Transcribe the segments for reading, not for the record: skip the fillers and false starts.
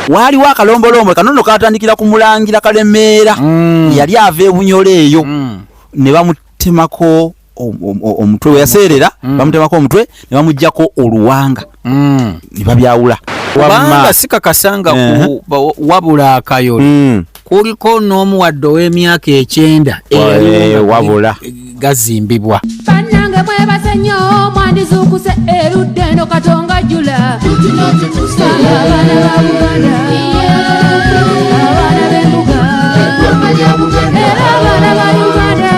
waliwo akalombolombo kanono katandikira ku Mulangira Kalemeera yali ava e Bunyole eyo ne bamutemako omutwe we yaseerera bamutemako omutwe ne bamujjako oluwanga ne babyawula kubanga sikakasanga wabula akayolo kuliko n'omuwadde ow'emyaka 9 wabula gazimbibwa bannange mwebase nnyo mwandizukuse erudde eno Katonga jjula abaana ba Buganda abaana b'embuga era abaana ba Uganda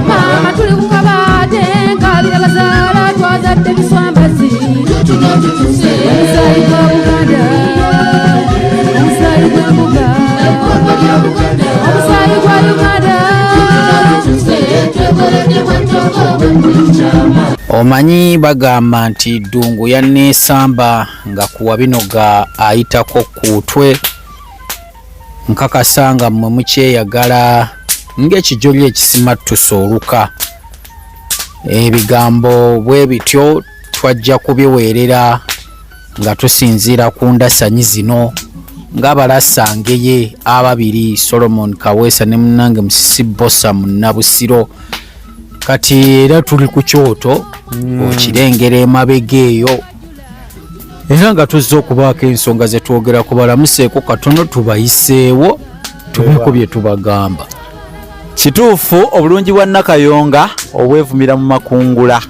mama tuli ku kabaate nkabira bazaala twazadde biswambazi omusaayi gwa Buganda omusaayi gw'embuga omusaayi gwa Uganda. Omanyi bagamba nti ddungu yanneesamba nga kuwa binoga ayitako kutwe nkakasanga mmwe mukyeyagala ng'ekijoli ekisimattusa oluka. Ebigambo bwe bityo twajja kubiweerera nga tusinziira ku ndasanyi zino ng'abalasangeye ababiri Solomon Kaweesa ne munnange Musisi Bosa mu Nabusiro. Kati era tuli ku kyoto okirengera emabega eyo era nga tuzze okubaako ensonga ze twogera kubalamuseeko katono tubayiseewo tubeko bye tubagamba. Kituufu obulungi bwa Nakayonga obwevumira mu makungula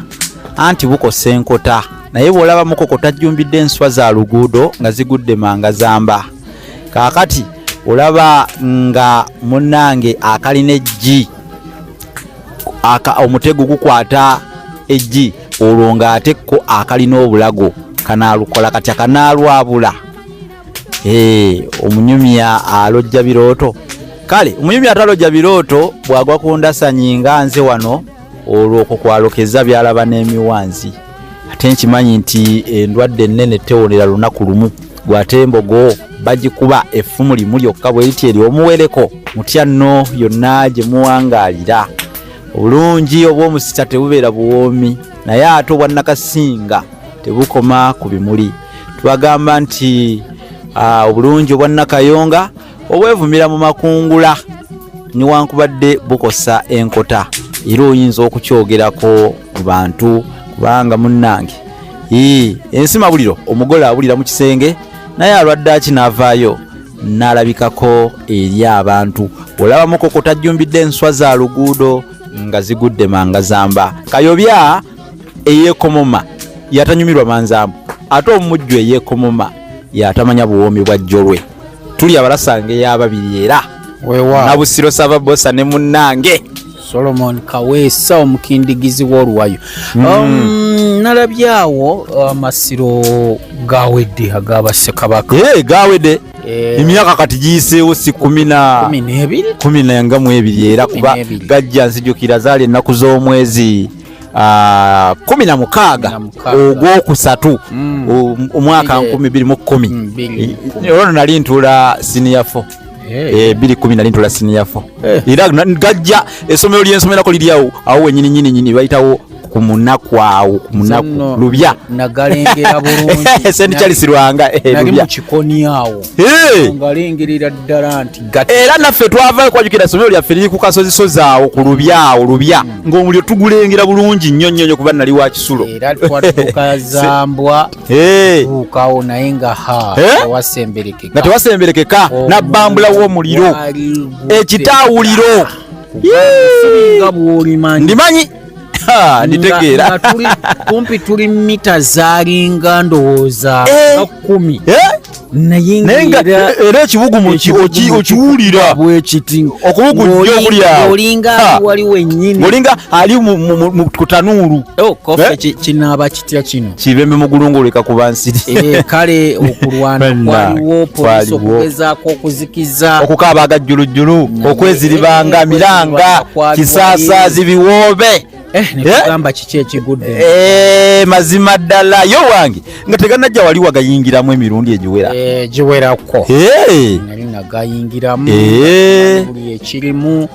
anti bukosa enkota naye bw'olaba mukokota jjumbidde enswa za luguudo nga zigudde manga zamba. Kaakati olaba nga munnange akalina ejji omutego gukwata ejji olwo ng'atekko akalina obulago kanaalukola katya kanaalwabula. Omunyumya alojja birooto. Kale omunyumya atalojja birooto bwagwa ku ndasanyi nga nze wano olwo okwo kwalokeza byalaba n'emiwanzi. Ate nkimanyi nti endwadde ennene tewonera lunaku lumu. Gwate embogo bagikuba effumu limu lyokka bwe liti eri omuwereko mutya nno yonna gye muwangaalira. Obulungi obw'omusita tebubeera buwoomi naye ate obwa Nakasinga tebukoma ku bimuli. Tubagamba nti obulungi obwa Nakayonga obwevumira mu makungula niwankubadde bukosa enkota era oyinza okukyogerako mu bantu kubanga munnange ensi mabuliro omugole abulira mu kisenge naye alwadde akinaavaayo n'alabikako eri abantu. Olaba mukokota jjumbidde enswa za luguudo nga zigudde manga zamba. Kayobya eyeekomoma yatanyumirwa manzambu ate omujjo eyeekomoma yatamanya buwoomi bwa jjolwe. Tuli abalasange ababiri era Nabusiro Sava Bosa ne munnange Solomon Kaweesa omukindigizi w'oluwayo. Nalabyawo amasiro gawedde ag'Abassekabaka. Gawedde emyaka kati giyiseewo si 12 era kuba gajja nzijukira zaali ennaku z'omwezi 16 ogwokusatu omwaka 2010. Olwo nali ntuula senior 4 2010 nali ntuula senior 4 era gajja essomero ly'ensomerako liryawo awo wenyini bayitawo ku munaku awo ku munaku lubya nagalengera bulungi St. Charles Lwanga nali mu kikoni awo ngalengerera ddala nti era naffe twava kwajukira essomero lyaffe liri ku kasozisozi awo ku lubya ng'omuliro tugulengera bulungi nnyo kuba nali wa kisulo era twatuukazambwa tuukawo naye nga tewasemberekeka nabbambula w'omuliro ekitaawuliro ndimanyi nditegeera kumpi tuli mita zalinga ndowooza 10 naye era ekibugumu okiwulira bwekiti okubugu nnyo okulyawo olinga wali wennyini olinga ali mu kutanuulu kofe kinaaba kitya kino kibembe mugulunguleka kuba nsiri kale okulwana kwaliwo polisi okugezaako okuzikiza okukaaba agajjulujjulu okweziribanga miranga kisaasaazi biwoobe nekugamba kiki ekigudde mazima ddala yo wange nga teganajja wali wagayingiramu emirundi egiwera giwerako nali nagayingiramu buli ekirimu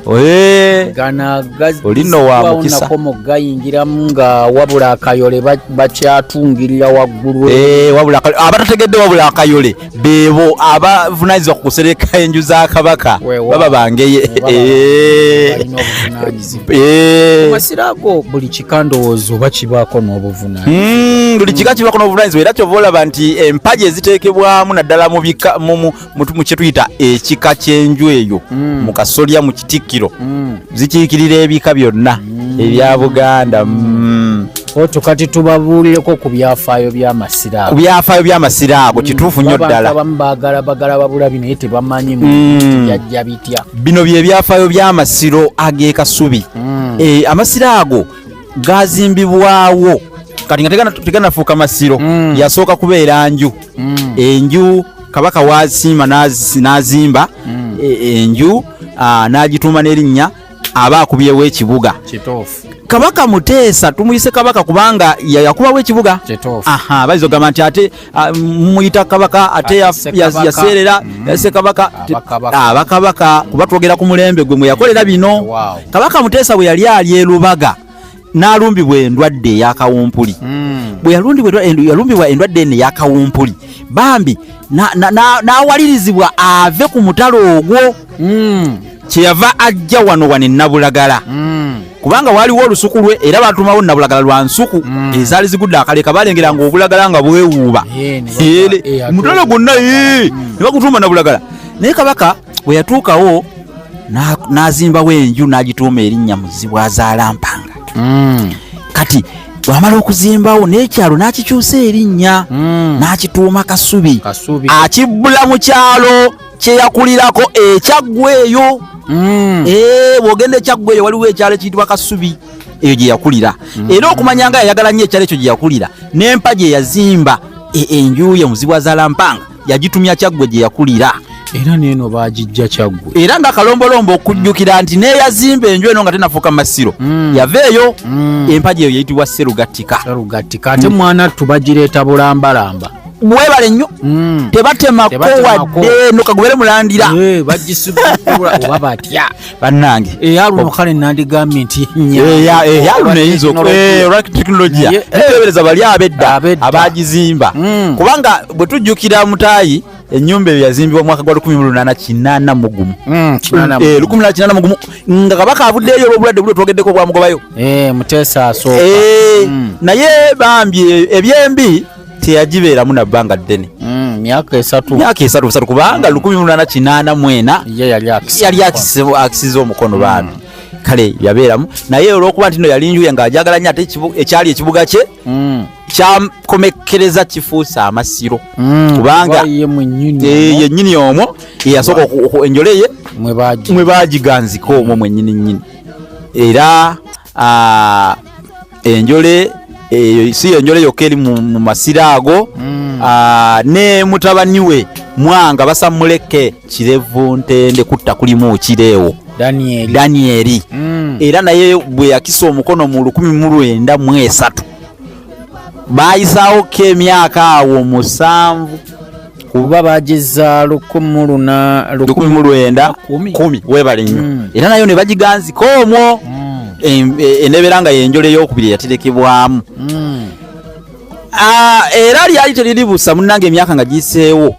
olino wa mukisa mugayingiramu nga wabula akayole bakyatungirira waggulu abatategedde wabula akayole beebo abavunanyizibwa ku kusereka enju za kabaka baba bangeye masiro ago buli kikandowoozo oba kibaako n'obuvunanyizibwa buli kika kibaako n'obuvunanyizibwa era kyova olaba nti empagi eziteekebwamu naddala mu kye tuyita ekika ky'enju eyo mu kasolya mu kitikkiro zikiikirira ebika byonna ebya Buganda. Oto kati tubabuulireko ku byafaayo by'amasiro ago. Ku byafaayo by'amasiro ago kituufu nnyo ddala. Abamu bagala babula bino naye tebamanyi byajja bitya. Bino bye byafaayo by'amasiro ag'e Kasubi. Amasiro ago gazimbibwawo kati nga teganafuuka masiro yasooka kubeera nju. Enju Kabaka waasiima n'azimba enju n'agituuma n'erinnya aba akubyewo ekibuga. Kituufu. Kabaka Muteesa tumuyise kabaka kubanga yakubawo ekibuga. Bayizo gamba nti ate muyita kabaka ate yaseerera yase kabaka abakabaka kuba twogera ku mulembe gwe mwe yakolera bino. Kabaka Muteesa bwe yali ali e Lubaga n'alumbibwa endwadde ey'akawumpuli. Bwe yalumbibwa endwadde eno ey'akawumpuli bambi n'awalirizibwa ave ku mutalo ogwo. Kyeyava ajja wano e Nabulagala kubanga waliwo olusuku lwe era batumawo Nabulagala lwa nsuku ezaali zigudde akaleka balengeranga obulagala nga bwewuuba mutalo gwonna ne bagutuuma Nabulagala. Naye kabaka bwe yatuukawo n'azimbawo enju n'agituuma erinnya Muzibwazaalampanga. Kati bw'amala okuzimbawo n'ekyalo n'akikyusa erinnya n'akituuma Kasubi. Akibbula mu kyalo kye yakulirako ekyaggwa eyo. Bw'ogenda ekyaggwa eyo waliwo ekyalo ekiyitibwa Kasubi eyo gye yakulira. Era okumanya nga yayagala nnyo ekyalo ekyo gye yakulira n'empagi eyazimba enju ye Muzibwazaalampanga yagitumya Kyaggwe gye yakulira. Era neno bagijja Kyaggwe. Era nga kalombolombo okujjukira nti n'eyazimba enju eno nga tenafuuka masiro yaveeyo. Empagi eyo yayitibwa Sserugattika. Ate mwana tubagireeta bulambalamba. Mwebale nnyo tebatemako wadde nokagubere mulandira bagisibula oba batya bannange eyaluno kale nandigambye nti eyaluno eyinza tekinologiya tebereza bali abedda abagizimba kubanga bwe tujjukira Mutaayi ennyumba eyo yazimbibwa mwaka gwa 1881 nga kabaka avuddeeyo olw'obulwadde buli twogeddeko bwamugobayo Muteesa asooka naye bambi ebyembi teyagibeeramu na bbanga ddene myaka esatu kubanga 1884 yali akisiza omukono bambi kale yabeeramu naye olw'okuba nti no yali njuya ng'ajagala nnyo ate ekyali ekibuga kye kyakomekkereza kifuusa amasiro kubanga yennyini omwo eyasooka enjole ye mwe baagiganzika omwo mwennyini era enjole si enjole yokka eri mu masiro ago ne mutabani we Mwanga Basamuleke Kirevu Ntende kutta kulimu Kireewo Danieli era naye bwe yakisa omukono mu 1903 bayisaawo ko emyaka awo 7 kuba bagiza 1910 webale nnyo era nayo ne bagiganzika omwo enebera nga yenjole y'okubiri yaterekebwamu. Era lyali teriri busa munnange emyaka nga giseewo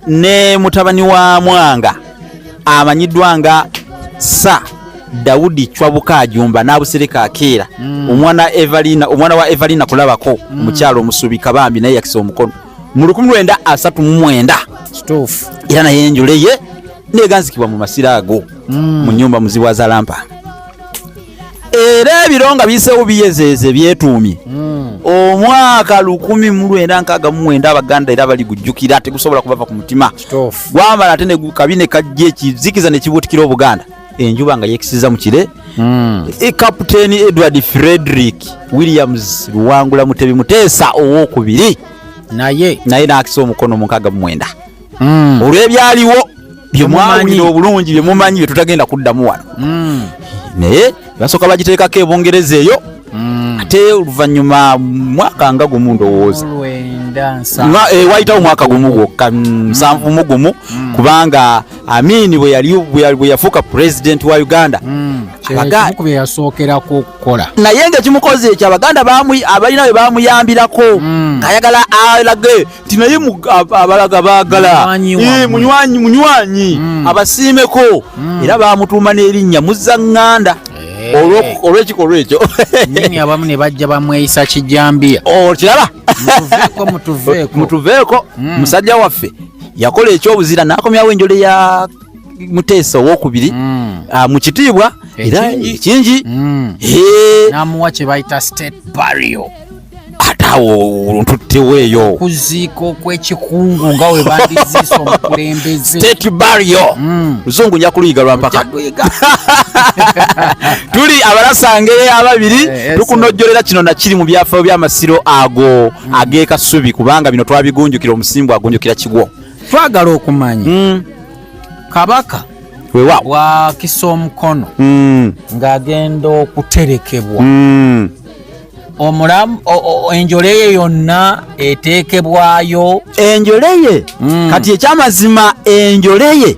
ne mutabani wa Mwanga amanyiddwa nga Sa Daudi Chwabuka Ajumba n'abusereka akeera omwana wa Evalina kulabako omukyalo omusubi kabambi naye yakisa omukono mu 1939 era naye enjole ye neganzikibwa mu masiro ago mu nnyumba Muzibwazaalampanga. Era ebironga biseewo biyezeeze byetuumye omwaka 1969 Abaganda era bali gujjukira tegusobola kubava ku mutima gwamala ate ne kabine kajje ekizikiza ne kibuutikira Obuganda enjuba nga yekisiza mu kire Kapiteeni Edward Frederick Williams Luwangula Mutebi Muteesa owookubiri naye n'akisa omukono mu 1969 olw'ebyaliwo bye mwawulira obulungi bye mumanyi bye tutagenda kuddamu wano naye basooka bagiteekako ebungereza eyo ate oluvannyuma mwaka nga gumu ndowooza wayitawo mwaka gumu gwokka 7 gumu kubanga Amin bwe yafuuka president wa Uganda yasookerako okukola naye ngaekimukoze ekyo abaganda abalina bwe bamuyambirako ng'ayagala alage nti naye abalaga baagala munywanyi abasiimeko era bamutuuma n'erinnya Muzaŋŋanda olw'ekikolwa ekyo nini abamu ne bajja bamweyisa kijambiya kiraba mutuveeko musajja waffe yakola ekyobuzira n'akomyawo enjole ya Muteesa owokubiri mu kitiibwa era ekingi namuwa kye bayita state burial ataawo ntutteweeyo okuziika okw'ekikungu nga we bandiziisa omukulembeze state burial luzungu nja kuluyiga lwa mpaka tuli abalasangere ababiri tukunojjolera kino nakiri mu byafaayo by'amasiro ago ag'ekasubi kubanga bino twabigunjukira omusimbu agunjukira kigwo twagala okumanya kabaka bwakisa omukono ng'agenda okuterekebwa omulamu enjole ye yonna eteekebwayo enjole ye kati ekyamazima enjole ye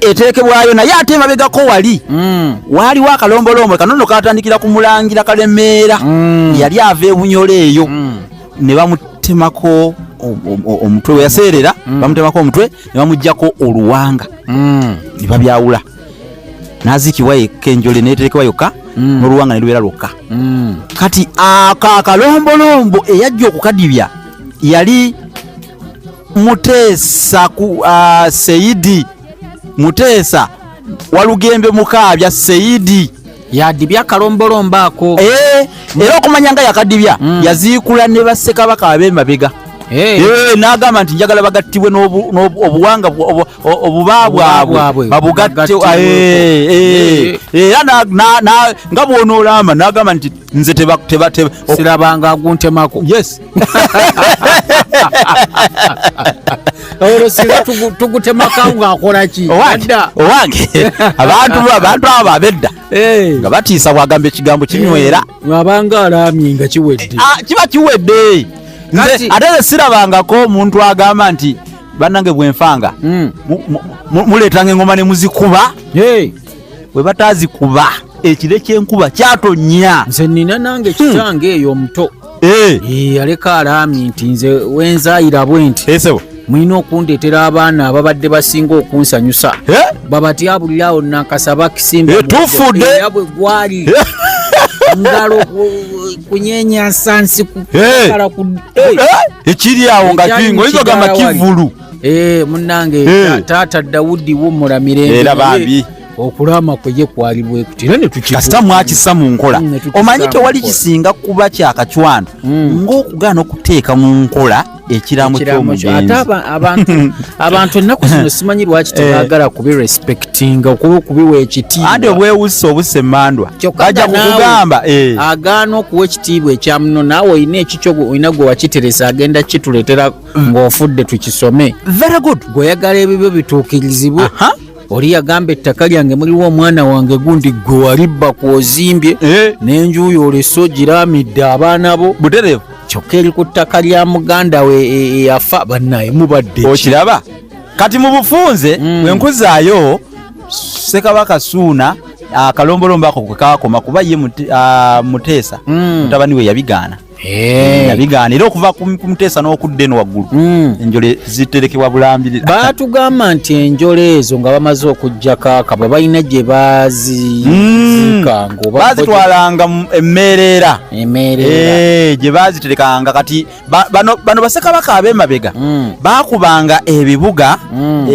eteekebwayo naye ate emabegako waliwo akalombolombo kanono katandikira ku Mulangira Kalemeera yali ava ebunyole eyo ne bamutemako omutwe we yaseerera bamutemako omutwe ne bamuggyako oluwanga ne babyawula n'aziikibwa yekka enjole neeterekebwa yokka n'oluwanga ne lubeera lwokka kati akalombolombo eyajja okukadibya yali Muteesa Seidi Muteesa Walugembe Mukaabya Seidi yadibya akalombolombo ako era okumanya nga yakadibya yaziikula ne bassekabaka ab'emabega n'agamba nti njagala bagattibwe n'obuwanga obuba bwabwe babugatte era nga bw'onoolamba n'agamba nti nze sirabanga aguntemako yes olwo sira tugutemako ng'akola ki owange abantu abo abedda nga batiisa bwagamba ekigambo kinywera abanga alaamye nga kiwedde kiba kiwedde ate sirabangako omuntu agamba nti bannange bwenfanga muleetanga engoma ne muzikuba bwe batazikuba ekire ky'enkuba kyatonya nze nina nange kitange eyo omuto aleka alaamye nti nze wenzaayira bwe nti mulina okundeetera abaana ababadde basinga okunsanyusa babatyabulirawo nakasaba kisimbe tufudde bwe gwali ngalo kunyenya nsansi kukala ekiri awo nga kingo izo gamba kivulu munnange taata Dawudi wumula mirembe era bambi okulama kwe kwalibwe kutira ne tukikasta mwakisa mu nkola omanyi tewali kisinga kuba kyakacwano ng'okugaana okuteeka mu nkola ekiraamo ky'omugenzi abantu ennaku zino simanyi lwaki tebaagala kubirespectinga okubiwa ekitiibwa andi obwewusa obusemmandwa bajja kukugamba agaana okuwa ekitiibwa ekya muno naawe olina ekikyo olina gwe wakiteresa agenda kituleetera ng'ofudde tukisome very good gweoyagala ebibyo bituukirizibwe oli yagamba ettaka lyange muliwo omwana wange gundi gwe walibba kwozimbye n'enjuuyo olese ogiraamidde abaana bo butereevu kyokka eri ku ttaka lya muganda we yafa bannaye mubadde okiraba kati mu bufunze bwe nkuzaayo Ssekabaka Ssuuna akalombolombo ako kwe kaakoma kuba ye Muteesa mutabani we yabigaana yabigaana era okuva ku Muteesa n'okudda eno waggulu enjole ziterekebwa bulambirira baatugamba nti enjole ezo nga bamaze okujja kaakaba balina gye baazizikanga baazitwalanga emmeerera gye baaziterekanga kati bano Bassekabaka ab'emabega baakubanga ebibuga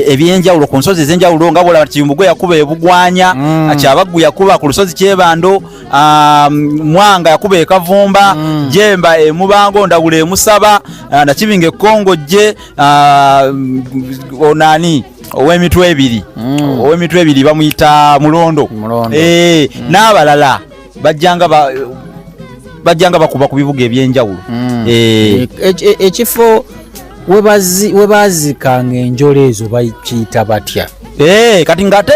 ebyenjawulo ku nsozi ez'enjawulo nga bwolaba Kimbugwe yakuba ebugwanya Kyabaggu yakuba ku lusozi Kyebando Mwanga yakuba e Kavumba Jemba Mubango Ndawula emusaba Nakibinga Ekongojje onani ow'emitwe ebiri bamuyita Mulondo n'abalala bajjanga bakuba ku bibuga ebyenjawulo ekifo we baazikanga enjole ezo bakiyita batya kati ngate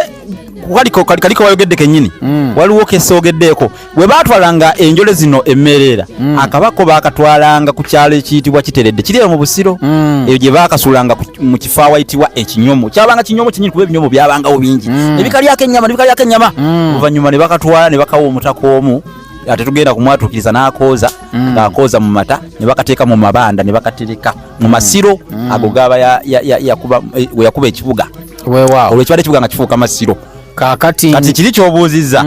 kaliko wayogedde kennyini waliwo kesoogeddeko we baatwalanga enjole zino emmerera akabako baakatwalanga ku kyalo ekiyitibwa Kiteredde kiri mu Busiro eyo gye baakasuulanga mu kifo awayitibwa Ekinyomo kyabanga kinyomo kinnyini kuba ebinyomo byabangawo bingi ebikalyako ennyama oluvannyuma ne bakatwala ne bakawa omutaka omu ate tugenda kumwatuukiriza n'akooza ng'akooza mu mata ne bakateeka mu mabanda ne bakatereka mu masiro ago gaba we yakuba ekibuga olwekibadde ekibuga nga kifuuka masiro kati kiri kyobuuzizza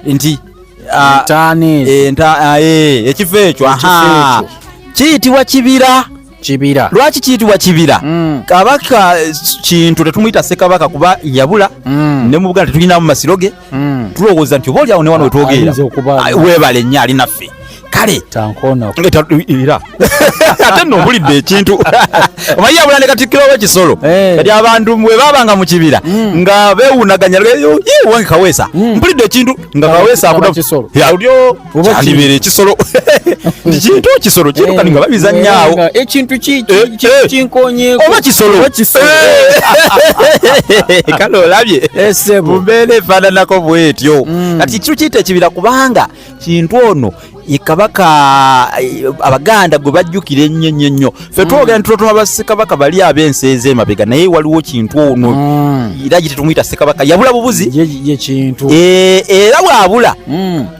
nti ekifo ekyo kiyitibwa Kibira. Lwaki kiyitibwa Kibira? Kabaka kintu tetumuyita Ssekabaka kuba yabula ne mu Buganda tetulinamu masiro ge tulowooza nti oba olyawo ne wano wetwogerera weebale nnyo ali naffe kale tankona era ate nno mpulidde ekintu omanyi yabula ne Katikkiro w'Ekisolo kati abantu bwe babanga mu kibira nga beewunaganya wange Kaweesa mpulidde ekintu nga Kaweesa alyo kyandibeera ekisolo kintu kisolo kirukani nga babizannyawo ekintu kinkonyeeko oba kisolo kale olabye mumbeera efaananako bwetyo kati kitu kiyita ekibira kubanga kintu ono Kabaka Abaganda gwe bajjukira ennyo ffe twogera ntutuma bassekabaka bali ab'ensi ez'emabega naye waliwo kintu ono era gitetumuyita Ssekabaka yabula bubuzi ye kintu era bwabula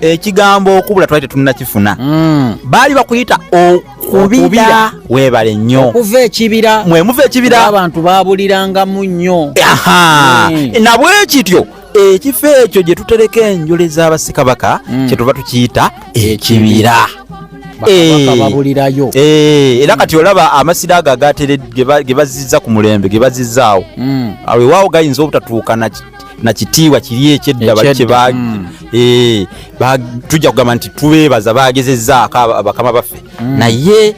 ekigambo okubula twali tetunnakifuna baali bakuyita okubira weebale nnyo okuva ekibira mwe muva ekibira abantu baabulirangamu nnyo nabwekityo ekifo ekyo gye tutereka enjole z'abassekabaka kye tuba tukiyita ekibira babulirayo era kati olaba amasiro ago ge bazizza ku mulembe ge bazizzaawo awo ewaawo gayinza obutatuuka na kitiibwa kiri ekyedda tujja kugamba nti tubeebaza baagezezzaako abakama baffe naye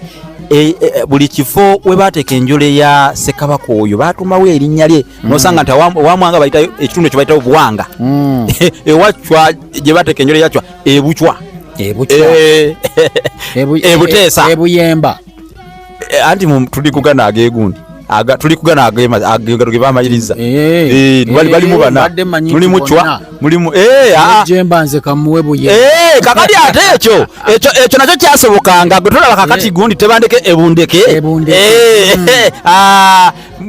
buli kifo we baateeka enjole ya Ssekabaka oyo baatumawo erinnya lye nosanga nti owamwanga bayitayo ekitundu ekyo bayitayo Buwanga ewacwa gye baateeka enjole yacwa Ebucwa Ebuteesa Ebuyemba anti tulikugana ageegundi tulikugana agegalo ge baamayiriza balimu bana mulimu Cwa mulimu Jemba nze kamuwe Buyemba kakali ate ekyo nakyo kyasobokanga gwe tolaba kakati gundi tebandeke Ebundeke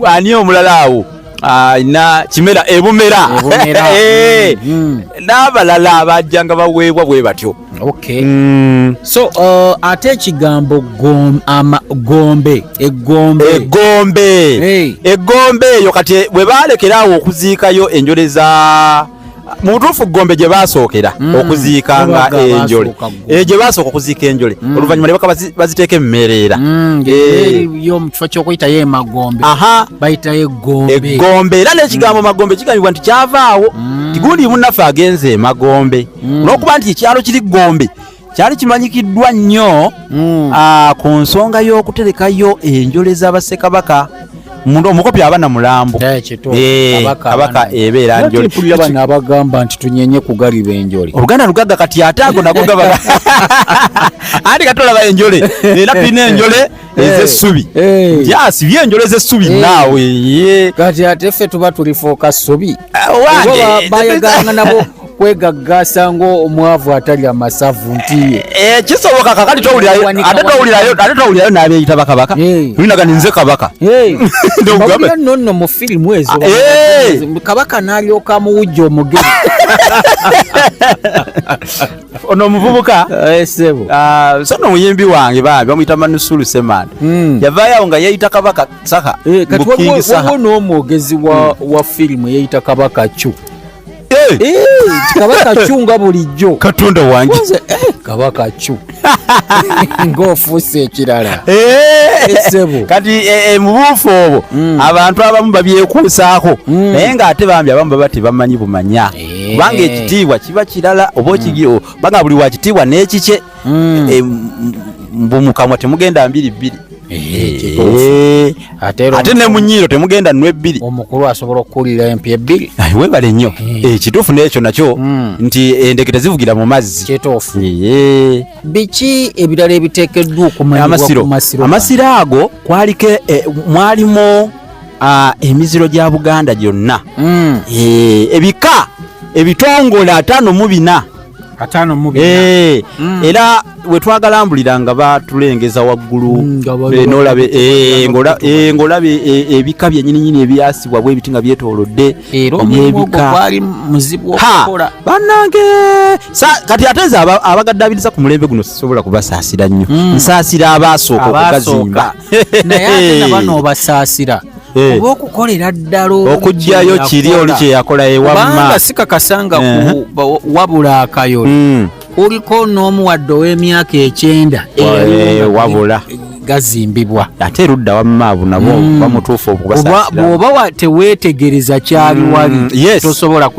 ani omulala awo na Kimera Ebumera n'abalala abajjanga baweebwa bwe batyo so ate ekigambo Gombe Egombe eyo kati bwe baalekerawo okuziikayo enjole za mu butuufu Gombe gye baasookera okuziikanga enjole gye baasooka okuziika enjole oluvannyuma ne baka baziteeka emmereera yo mu kifo ky'okuyitayo Emagombe bayitayo Egombe era n'ekigambo Magombe kigambibwa nti kyavaawo tigundi munnaffe agenze Emagombe olw'okuba nti ekyalo kiri Gombe kyali kimanyikiddwa nnyo ku nsonga y'okuterekayo enjole z'abassekabaka omukopi aba na mulambo Kabaka ebeera njole abana abagamba nti tunyenye kugaliba enjole Oluganda lugagga kati ate ago nago gaba andi katolaba enjole era tulina enjole ez'essubi asibye enjole ez'essubi naawe kati ate ffe tuba tulifooka ssubi bayaganga nabo kwegaggasa ng'omwavu atali amasavu nti kisoboka kakati towulirayo n'abeeyita bakabaka tulinaga ninze kabaka mawulira nonno mu firimu ezo kabaka n'alyoka muwujja omugezi ono omuvubuka sebo so n'omuyimbi wange bambi bamuyita Manusulu Semanda yavaayo awo nga yeeyita kabaka Saka kati waliwo n'omwogezi wa firimu yeeyita kabaka Chu Kabaka Chu nga bulijjo Katonda wange Kabaka Chu ng'ofuuse ekirala kati mu buufu obwo abantu abamu babyekuusaako naye ng'ate bambi abamu baba tebamanyi bumanya kubanga ekitiibwa kiba kirala oba okigiro banga buli wa kitiibwa n'ekikye mu kamwa temugenda 2 ate ne munyiiro temugenda 2 omukulu asobola okuwulira empya 2 webale nnyo ekituufu n'ekyo nakyo nti endege tezivugira mu mazzi kituufu biki ebirala ebiteekeddwa okumanyibwa ku masiro amasiro ago mwalimu emiziro gya Buganda gyonna ebika ebitongole 54 era wetwagalambulira nga batulengeza waggulu nolabe ngolabe ebika byennyininyini ebyasibwa bwebiti nga byetoolodde bannange kati ate nze abagaddaabiriza ku mulembe guno sisobola kubasaasira nnyo nsaasira abaasooka okugazimba naye ate nabano obasaasira oba okukolera ddala okugjayo kiri oli kyeyakola ewamma sikakasanga wabula akayole kuliko n'omuwadde ow'emyaka 9 wabula gazimbibwa ate erudda wamma abo nabo bamutuufu okubasaasira bw'oba teweetegereza kyali wali tosobola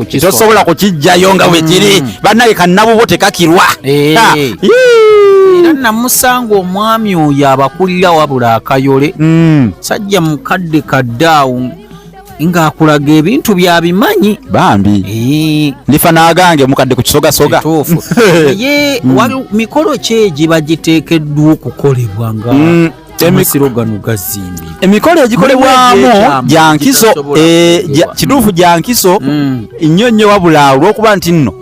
kukijjayo nga bwe kiri bannaye kannabubo tekakirwa era namusanga omwami oyo abakulira wabula akayole sajja mukadde awo ng'akulaga ebintu byabimanyi bambi ndifa n'agange mukadde ku kisogasoga naye mikolo ki egiba giteekeddwa okukolebwa nga amasiro gano gazimbibwa emikolo egikolebwamu gyankiso kituufu gyankiso nnyo nnyo wabula olw'okuba nti nno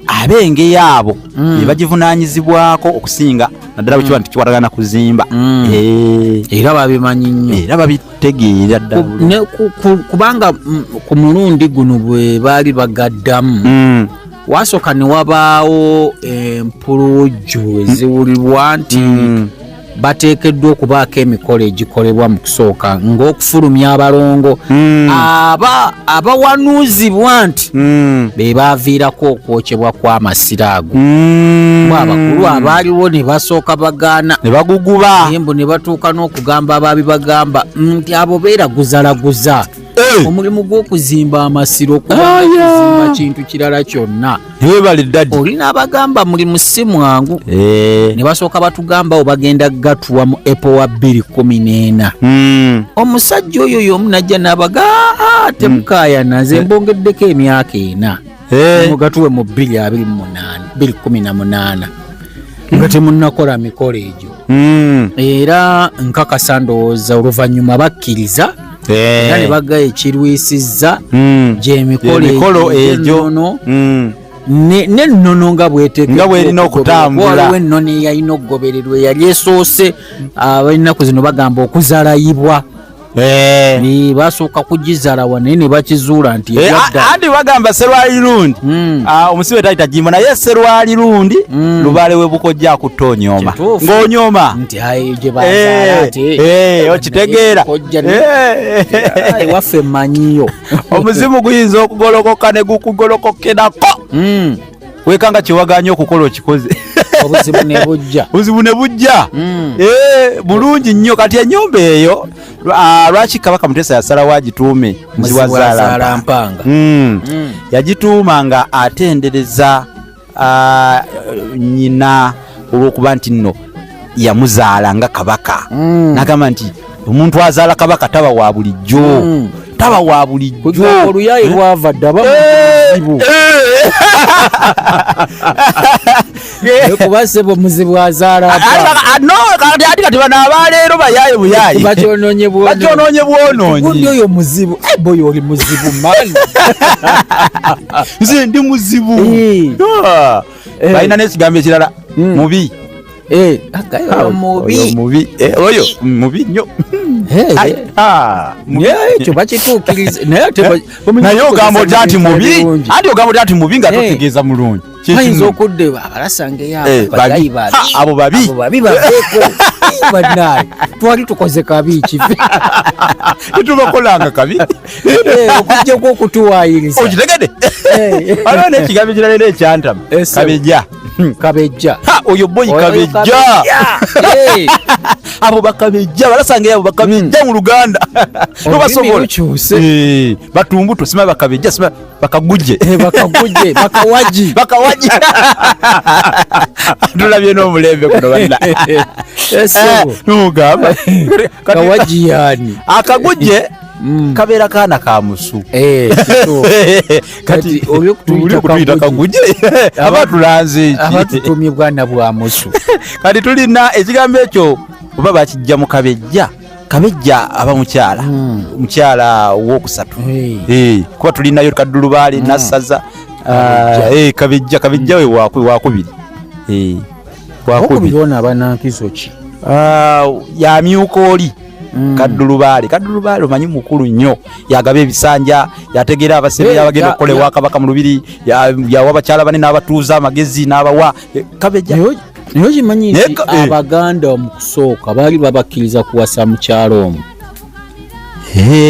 abenge yaabo bebagivunaanyizibwako okusinga naddala bwe kiba nti kiwatagana kuzimba era babimanyi nnyo era babitegeera ddala kubanga ku mulundi guno bwe baali bagaddamu wasooka ne wabaawo empulujo eziwulirwa nti bateekeddwa okubaako emikolo egikolebwa mu kusooka ng'okufulumya abalongo abawanuuzibwa nti be baaviirako okwokyebwa kw'amasiro ago abakulu abaaliwo ne basooka bagaana ne baguguba mbu ne batuuka n'okugamba ababibagamba nti abo beeraguzalaguza omulimu gw'okuzimba amasiro kuzimba kintu kirala kyonna olina abagamba mulimu si mwangu ne basooka batugamba bagenda gatuwa mu epowa 2014 omusajja oyo y'omu najja n'abaga temukayana nze mbongeddeko emyaka 4 mugatuwe mu 2018 nga temunnakola mikolo egyo era nkakasa ndowooza oluvannyuma bakkiriza era ne bagayo ekirwisizza gy'emikolo egyo n'ennono nga bwerina okutambula waliwo ennono eyalina okugobererwa eyali esoose abalinaku zino bagamba okuzalayibwa basooka kugizaalawa naye ne bakizuula nti andi bagamba serwali lundi omusibe tayita jimbo naye serwali lundi lubale we bukojja akutonyooma ng'onyooma nti gyebazaala okitegeera ewaffe mmanyiyo omuzimu guyinza okugolokoka ne gukugolokokerako wekanga kyewaganya okukola okikoze obuzibu ne bujja mulungi nnyo kati ennyumba eyo lwaki kabaka Mutesa yasalawo agituume Muziwazaalampanga yagituuma nga atendereza nnyina olw'okuba nti nno yamuzaala nga kabaka nagamba nti omuntu azaala kabaka taba wa bulijjo taba wa bulijjo oluyayi lwava ddaba muzibu kubasebo muzibu azaala kati bano abaleero bayaye buyayi bakyononye bwononyi gundi oyo muzibu boyo oli muzibu mani nze ndi muzibu balina n'ekigambo ekirala mubi oyo mubi nnyo ekyo bakituukiriza naye ogamba otya nti mubi anti ogamba otya nti mubi nga totegeeza mulungi ayinza okudde abalasangeyo abo babi babeeko banaye twali tukoze kabi kive tetubakolanga kabi okujjako okutuwaayiriza okitegedde waliwo n'ekigambo ekirala ekyantamu kabejja oyo boyi kabejja abo bakabejja balasangeyo abo bakabejja mu Luganda tobasobola batumbuto sima bakabejja sima bakagujje bakawaji tulabye n'omulembe kuno banna nugamba kawaji yani akagujje kabeera kaana ka musu kati oli kutuyita kagujje abatulanze abatutumye bwana bwa musu kati tulina ekigambo ekyo oba bakijja mu kabejja aba mukyala owokusatu kuba tulinayo kaddulubaali nassaza kabijja we wakubiri wakubiri ona abanankizo ki yamyuka oli Kaddulubaale omanyi mukulu nnyo yagaba ebisanja yategeera abasebe abagenda okukolebwa kabaka mu lubiri yawa abakyala bane n'abatuuza amagezi n'abawa Kabejja naye okimanyi nti Abaganda mu kusooka baali babakkiriza kuwasa mukyalo omwo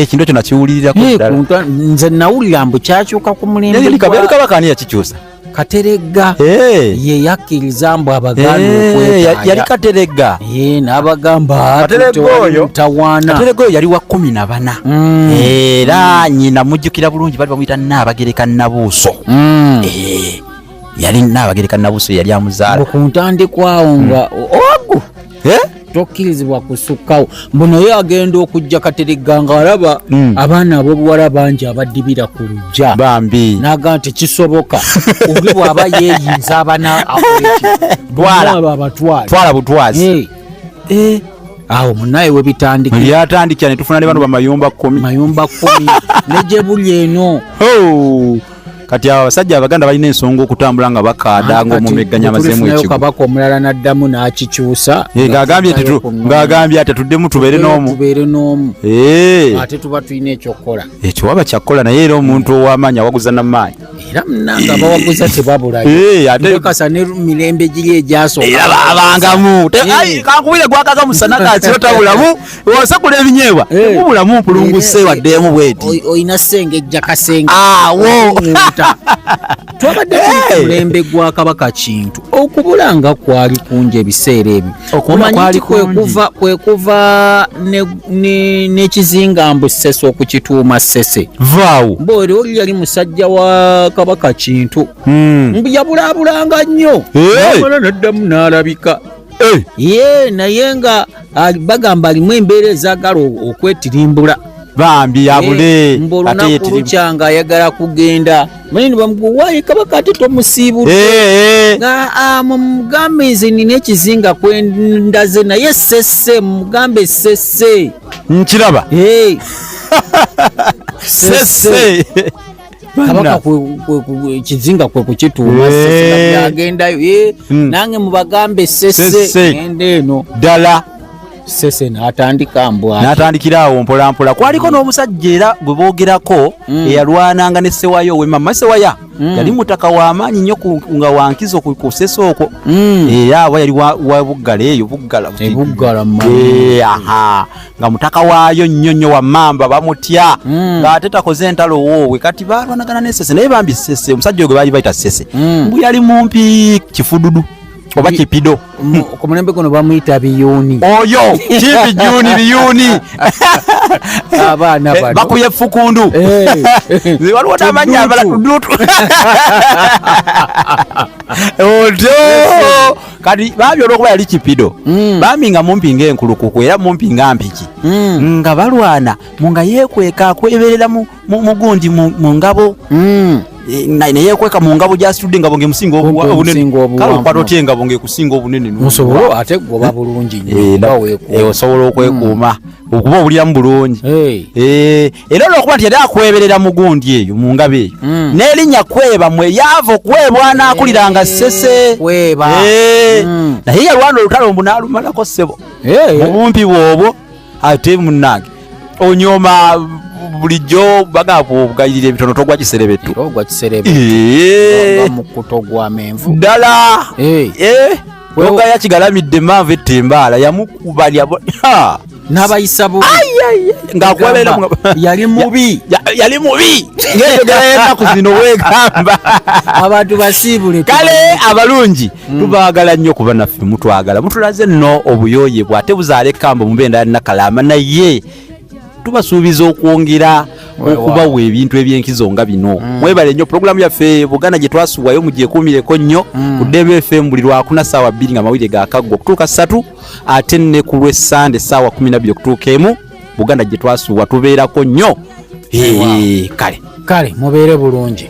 kintu ekyo nakiwulirirako ddala nze nawulira mbu kyakyuka ku mulembe kabaka ani yakikyusa Kateregga ye yakkiriza mbu Abaganda okwetaaga yali Kateregga n'abagamba Kateregga oyo yali wa 14 era nyina mujjukira bulungi bali bamuyita Nnaabagereka Nabuuso yali Nnaabagereka Nabuuso yali amuzaala ku ntandikwawo nga owagu tokkirizibwa kusukkawo mbu naye agenda okujja Kateregga nga alaba abaana ab'obuwala bangi abaddibira ku lujja bambi naga nti kisoboka oli bw'aba yeeyinza abana twala butwazi awo munaye we byatandikira ne tufuna ne bano bamayumba 10 ne gye buli eno kati abasajja Abaganda balina ensonga okutambula nga bakaada ng'omumegganya amazeemu ekigo kabaka omulala n'addamu n'akikyusa ng'agambye ate tuddemu tubeere n'omu ate tuba tulina ekyokukola ekyo waba kyakkola naye era omuntu ow'amaanyi awaguza n'amaanyi era munanga abawaguza tebabulayo kasa ne mirembe giri egyasooka abangamu kankubire gwakaga musana kansiro tabulamu osakula ebinyeebwa mubulamu mpulunguse waddeemu bweti oyina ssenge ejja kasenge twabadde mulembe gwa kabaka Kintu okubulanga kwali kunja ebiseera ebyo omanyi kwekuva n'ekizinga mbu Ssese okukituuma Ssese vaawo mbooli oli yali musajja wa kabaka Kintu mbu yabulaabulanga nnyo amala n'addamu n'alabika naye nga bagamba alimu embeera ezaagala okwetirimbula bambi yabule olunaku lukyanga ayagala kugenda manyi bamuguwaye kabaka ate tomusiibula nga mumugambe nze nina ekizinga kwendaze naye Ssese mumugambe Ssese nkiraba Ssese kabaka ekizinga kwe kukituuma Ssese agendayo nange mubagambe Ssese ngenda eno ddala Ssese n'atandikira awo mpolampola kwaliko n'omusajja era gwe boogerako eyalwananga ne Ssewaya we mama Ssewaya yali mutaka w'amaanyi nnyo nga wankizo ku Ssese okwo era aba yali wa Buggala eyo Buggala nga mutaka waayo nnyo wa Mamba bamutya ng'ate takoze entalo woowe kati balwanagana ne Ssese naye bambi Ssese omusajja gwe baali bayita Ssese mbu yali mumpi kifududu oba kipido ku mulembe guno bamuyita biyuuni oyo kipi juni biyuuni abaana bano bakuye fukundu waliwo n'amanya abaladudutu oto kati babyo olwokuba yali kipido baminga mumpi ng'enkulukuku era mumpi nga mpiki nga balwana munga yeekweka akweberera mugundi mu ngabo neyekweka mu ngabo gy'asitudde engabo ng'emusinga obunene kale okwata otya engabo ng'ekusinga obunene musobola ate goba bulungi osobola okwekuuma okuba obuliramu bulungi era olwokuba nti yali akweberera mugundi eyo mu ngabo eyo n'erinnya kweba mweryava okwebwa n'akuliranga Ssese naye yalwana olutalo mbu n'alumalako ssebo mu bumpi bwobwo ate munnange onyooma bulijjo bagamba obugayirira ebitono togwa kiserebetu mukuto gwa menvu ddala wegaya kigalamidde manvu ettembaala yamukubalya n'abayisa bubi ng'akwebera yali mubi ng'eyogera y'ennaku zino weegamba abantu basiibule kale abalungi tubaagala nnyo kuba naffe mutwagala mutulaze nno obuyooyebwa ate buzaala ekkambo mubenda yalinakalama naye tubasuubiza okwongera okubawa ebintu ebyenkizo nga bino mwebale nnyo pulogulaamu yaffe Buganda gye twasuwayo mugyekuumireko nnyo ku DB FM buli lwakuna ssaawa 2 nga mawulire gakaggwa okutuuka 3 ate ne ku lw'essande ssaawa 12 okutuuka 1 Buganda gye twasuwa tubeerako nnyo kale mubeere bulungi.